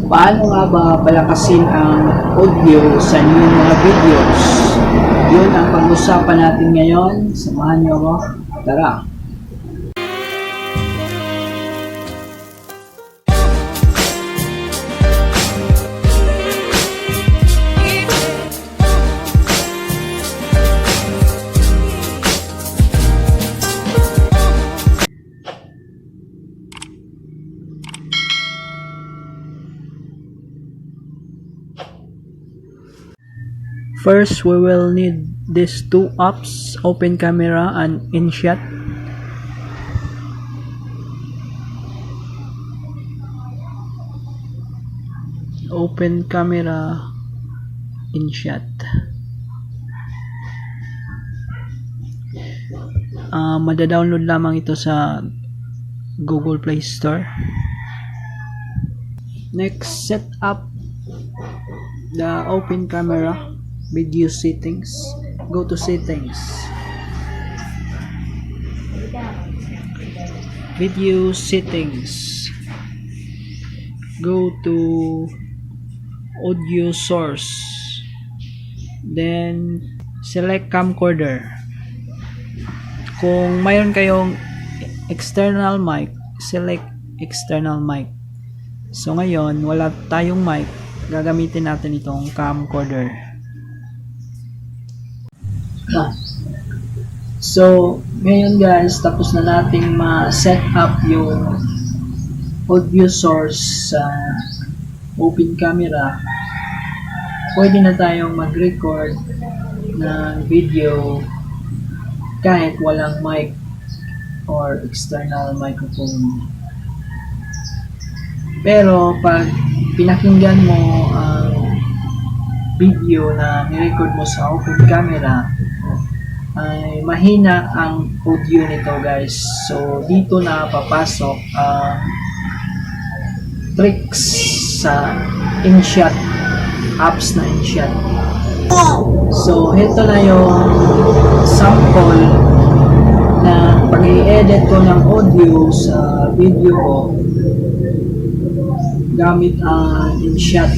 Paano nga ba palakasin ang audio sa inyong mga videos? Yun ang pag-usapan natin ngayon. Samahan niyo ako. Tara! First, we will need these two apps, open camera and inshot. Open camera, inshot. Mada-download lamang ito sa Google Play Store. Next, set up the open camera. Video settings. Go to settings. Video settings. Go to audio source. Then select camcorder. Kung mayroon kayong external mic, select external mic. So ngayon, wala tayong mic. Gagamitin natin itong camcorder. So, ngayon guys, tapos na nating ma-set up yung audio source sa open camera. Pwede na tayong mag-record ng video kahit walang mic or external microphone. Pero pag pinakinggan mo ang video na nirecord mo sa open camera, ay mahina ang audio nito guys. So dito na papasok ang tricks sa inshot, apps na inshot. So ito na yung sample na pag i-edit ko ng audio sa video ko gamit ang inshot.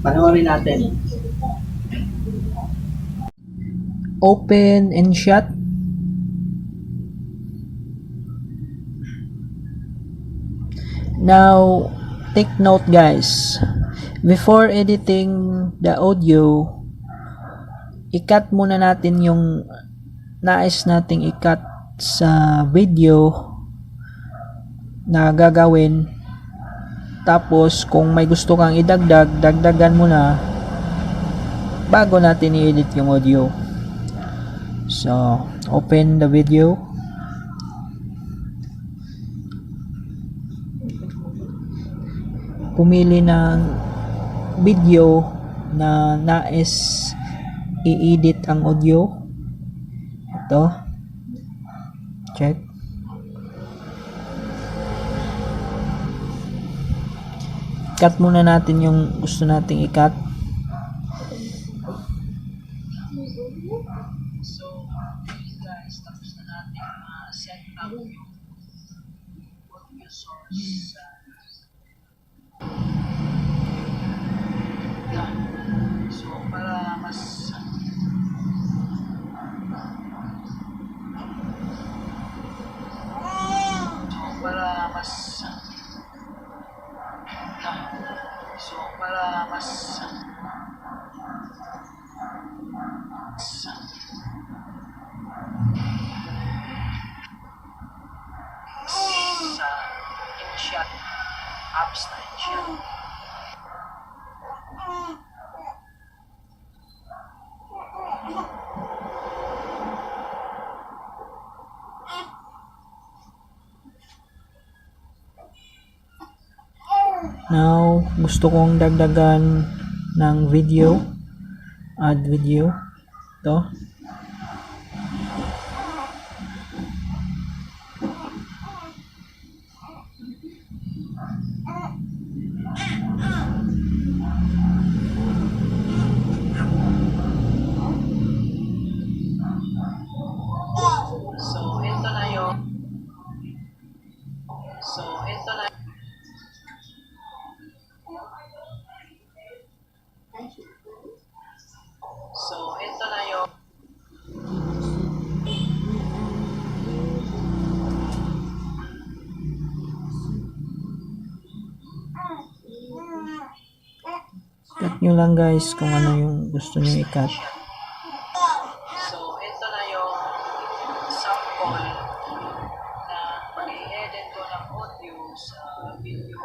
Panoorin natin. Open inshot. Now, take note guys. Before editing the audio, i-cut muna natin yung nais nating i-cut sa video na gagawin. Tapos, kung may gusto kang idagdag, dagdagan mo na bago natin i-edit yung audio. So, open the video. Pumili ng video na nais i-edit ang audio. Ito. Check. Cut muna natin yung gusto nating i-cut. So, guys, tapos na natin set up yung audio source. So, para mas sa inshot, apps na inshot. Now, gusto kong dagdagan ng video. Add video. Ito. So, ito na nyo lang guys kung ano yung gusto nyo i-cut. So, ito na yung sample na pag-i-edit ko ng audio sa video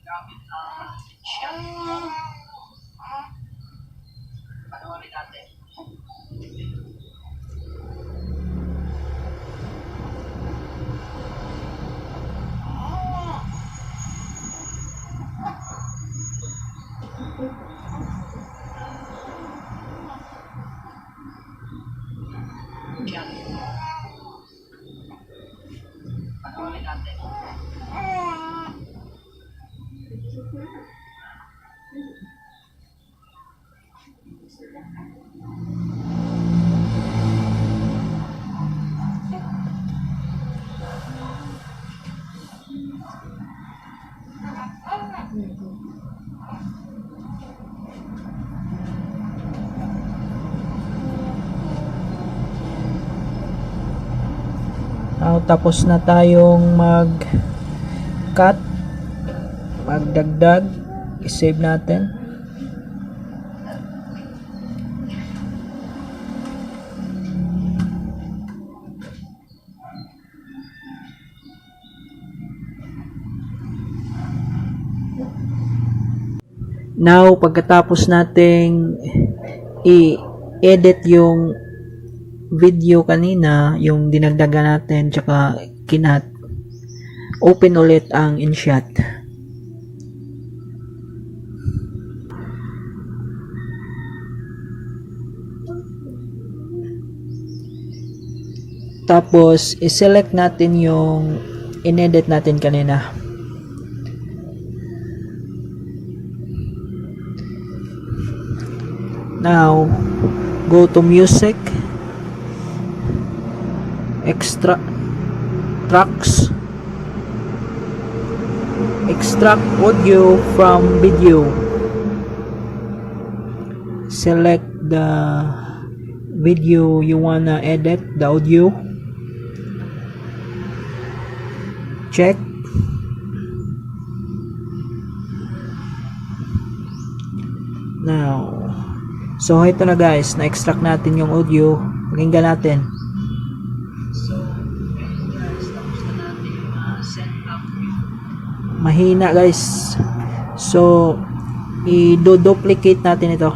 gamit ang inshot. Panoorin natin. Yan. Panoorin natin. Tapos na tayong mag-cut, magdagdag, i-save natin. Now, pagkatapos nating i-edit yung video kanina, yung dinagdagan natin, tsaka kinat, open ulit ang inshot. Tapos, i-select natin yung in-edit natin kanina. Now, go to music, extract tracks, extract audio from video. Select the video you wanna edit, the audio. Check. Now, so ito na guys, na-extract natin yung audio. Pakinggan natin. So, ayun guys, tapos na natin set up yung Mahina guys. So, i-duplicate natin ito.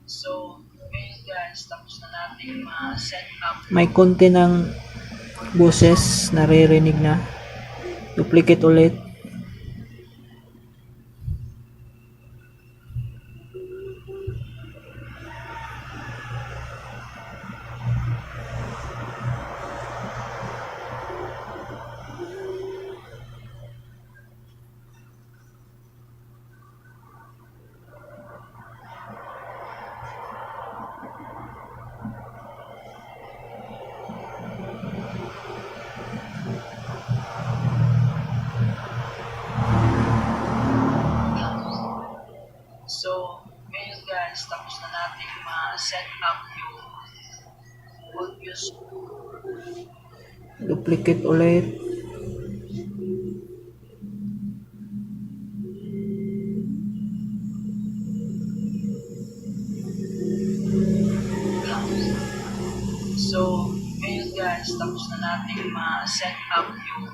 So, ngayon guys, tapos na natin set up. May konti ng boses naririnig na. Duplicate ulit. So, ngayon guys, tapos na natin set up yung audio. Duplicate ulit. So, ngayon guys, tapos na natin set up yung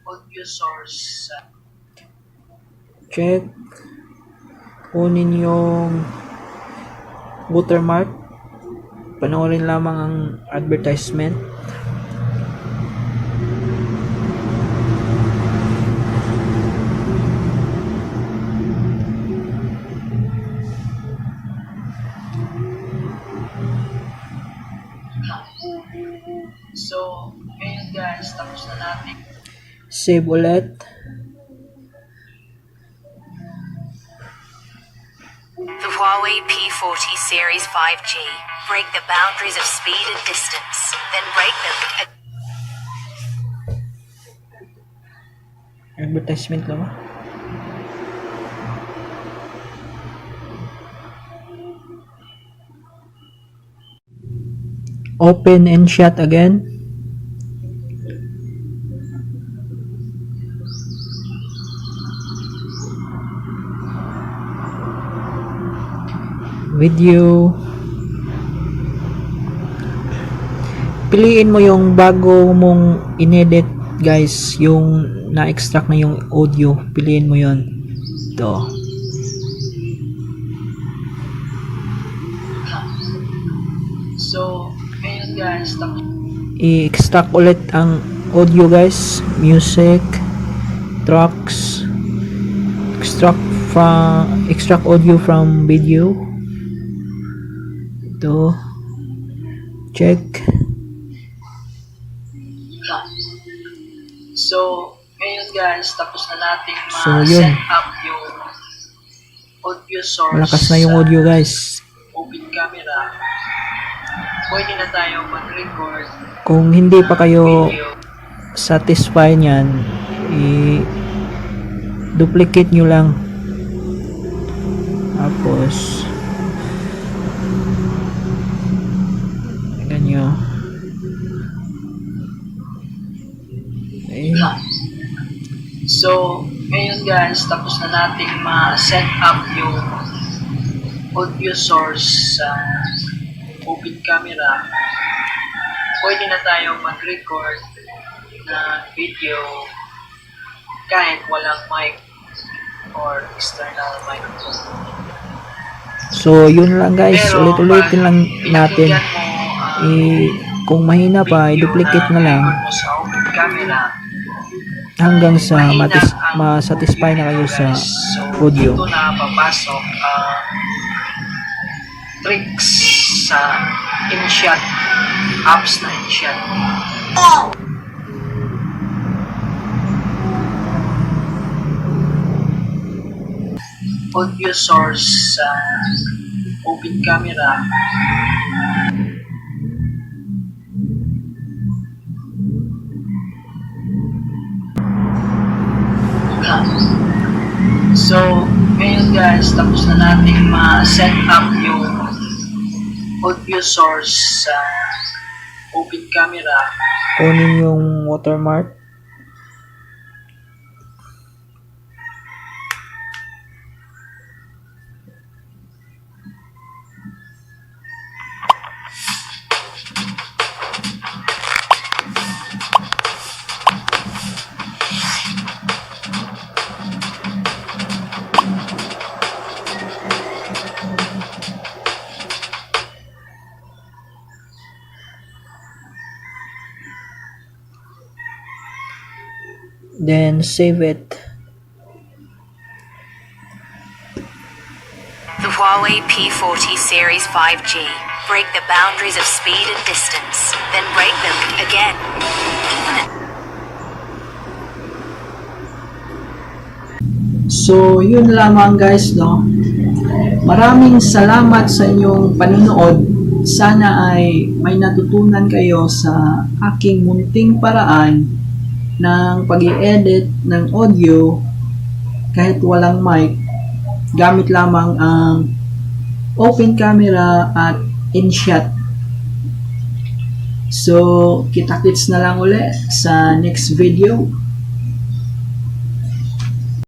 audio source. Check. Kunin yung watermark. Panoorin lamang ang advertisement. So, ngayon guys, tapos na natin Save ulit. The Huawei P40 Series 5G. Break the boundaries of speed and distance, then break them again. Advertisement lang. Open and shut again. Video. Piliin mo yung bago mong inedit, guys, yung na-extract na yung audio. Piliin mo yon. Ito. So, ngayon guys, I-extract ulit ang audio, guys. Music, tracks, extract audio from video. Ito. Check. So, ngayon guys, tapos na natin yun. ma-set up yung audio source. Malakas na yung audio, guys. Open camera. Pwede na tayo mag-record. Kung hindi pa kayo video. satisfy niyan, i-duplicate nyo lang. Tapos ganyan. Okay. So, ngayon guys, tapos na natin ma-set up yung audio source sa open camera. Pwede na tayo mag-record na video kahit walang mic or external microphone. So, yun lang, guys. Pero, Ulit-ulitin lang natin. pinakinggan mo Kung mahina pa, video i-duplicate na lang record mo sa open camera, hanggang sa mahina ang ma-satisfy na kayo sa guys. So, audio. dito na papasok tricks sa inshot, apps na inshot. Audio source sa open camera. So, ngayon guys, tapos na natin ma-set up yung audio source sa open camera. Kunin yung watermark. Then save it. The Huawei P40 Series 5G. Break the boundaries of speed and distance, then break them again. So, yun lamang guys, no? Maraming salamat sa inyong panonood. Sana ay may natutunan kayo sa aking munting paraan ng pag-i-edit ng audio kahit walang mic, gamit lamang ang open camera at inshot. So, kita-kits na lang ulit sa next video.